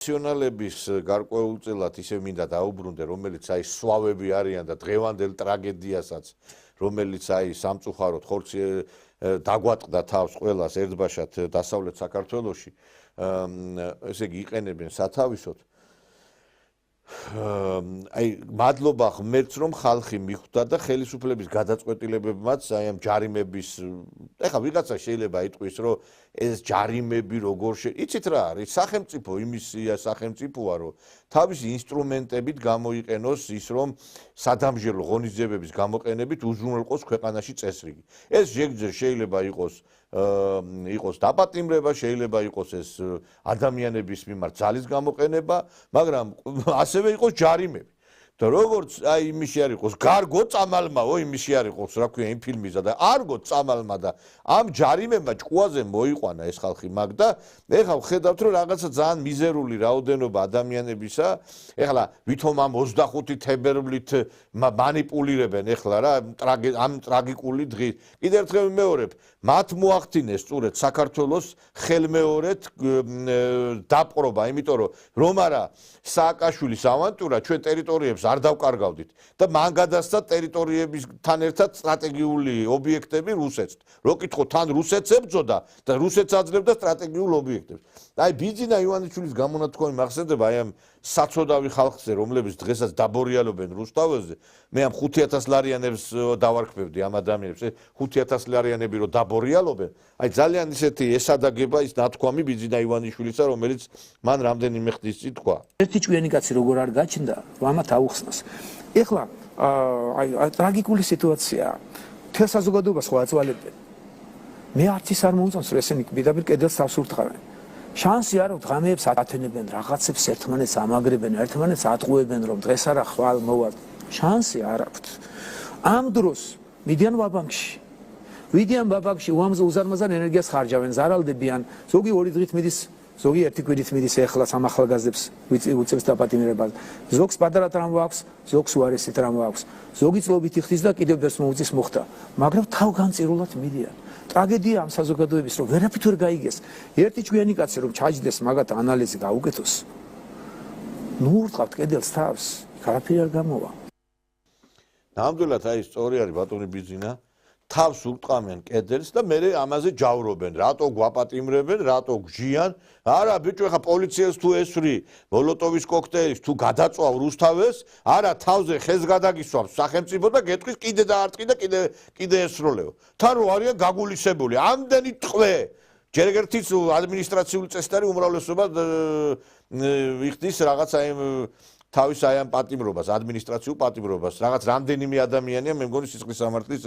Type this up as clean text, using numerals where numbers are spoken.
პროფესიონალების გარკვეულწილად ისე მინდა დაუბრუნდე, რომელიც აი სვავები არიან და დღევანდელ ტრაგედიასაც, რომელიც აი სამწუხაროდ ხორცი დაგვატყდა თავს ყველას ერთბაშად დასავლეთ საქართველოში, ესე იგი იყენებენ სათავისოდ. აი მადლობა ღმერთს რომ ხალხი მიხვდა და ხელისუფლების გადაწყვეტილებებმაც აი ამ ჯარიმების ეხლა ვიღაცა შეიძლება იტყვის რომ ეს ჯარიმები როგორ იცით რა არის სახელმწიფო იმისია სახელმწიფოა რომ თავისი ინსტრუმენტებით გამოიყენოს ის რომ სადამჟელო ღონისძიებების გამოყენებით უზრუნველყოს ქვეყანაში წესრიგი ეს შეიძლება იყოს დაპატიმრება შეიძლება იყოს ეს ადამიანების მიმართ ძალის გამოყენება მაგრამ ასევე იყოს ჯარიმები და როგორც აი იმისი არ იყოს გარგო წამალმაო იმისი არ იყოს რა ქვია იმ ფილმისა და არგო წამალმა და ამ ჯარიმებმა ჭკუაზე მოიყვანა ეს ხალხი მაგ და ეხლა ვხედავთ რომ რაღაცა ძალიან მიზერული რაოდენობა ადამიანებისა ეხლა ვითომ ამ 25 თებერვლით მანიპულირებენ ეხლა რა ამ ტრაგიკული დღით კიდევ ერთხელ ვიმეორებ მათ მოახდინეს სწორედ საქართველოს ხელმეორედ დაპყრობა იმიტომ რომ არა სააკაშვილის ავანტურა ჩვენ ტერიტორიებს არ დავკარგავდით და მან გადასცა ტერიტორიებთან ერთად სტრატეგიული ობიექტები რუსეთს რო კითხო თან რუსეთს ებრძოდა და რუსეთს აძლევდა სტრატეგიულ ობიექტებს აი ბიძინა ივანიშვილის გამონათქვამი მახსენდება აი ამ საცოდავი ხალხზე რომლებიც დღესაც დაბორიალობენ რუსთაველზე მე ამ 5000 ლარიანებს დავარქმევდი ამ ადამიანებს 5000 ლარიანები რო დაბორიალობენ აი ძალიან ისეთი ესადაგება ის ნათქვამი ბიძინა ივანიშვილისა რომელიც მან რამდენიმე ხნის წინ თქვა ერთი ჭკვიანი კაცი როგორ არ გაჩნდა ამათ აუხსნას ეხლა აი ტრაგიკული სიტუაციაა თელ საზოგადოებას ხო აწვალებენ მე არც ის არ მომწონს რომ ესენი პირდაპირ კედელს ავსურთხავენ შანსი არ აქვს ღამეებს ათენებენ რაღაცებს ერთმანეთს ამაგრებენ ერთმანეთს ატყუებენ რომ დღეს არა ხვალ მოვალ შანსი არ აქვს ამ დროს მიდიან ბაბანკში უზარმაზარ ენერგიას ხარჯავენ ზარალდებიან ზოგი 2 დღით მიდის ზოგი 1 კვირით მიდის ეხლა სამახალგაზრდებს უწევს დაპატიმრებას ზოგს პატარა ტრამვა აქვს ზოგს უარესი ტრამვა აქვს ზოგი წლობით იხდის და კიდევ ბევრს მოუწის მოხდა მაგრამ თავგანწირულად მიდიან ტრაგედია ამ საზოგადოების რომ ვერაფრით ვერ გაიგეს ერთი ჭკვიანი კაცი რომ ჩაჯდეს მაგათ ანალიზი გაუკეთოს ნუ ურტყავთ კედელს თავს არაფერი არ გამოვა ნამდვილად აი სწორი არის ბატონი ბიძინა თავს ურტყამენ კედელს და მე ამაზე ჯავრობენ რატო გვაპატიმრებენ რატო გჯიან არა ბიჭო ეხა პოლიციას თუ ესვრი მოლოტოვის კოქტეილის თუ გადაწვავ რუსთაველს არა თავზე ხეს გადაგისვამს სახელმწიფო და გეტყვის კიდე დაარტყი და კიდე ესროლეო თან რო არიან გაგულისებული ამდენი ტყვე ჯერ ერთიც ადმინისტრაციული წესდარი უმრავლესობა იხდის რაღაცა იმ თავის აი ამ პატიმრობას ადმინისტრაციულ პატიმრობას რაღაც რამდენიმე ადამიანია მე მგონი სისხლის სამართლის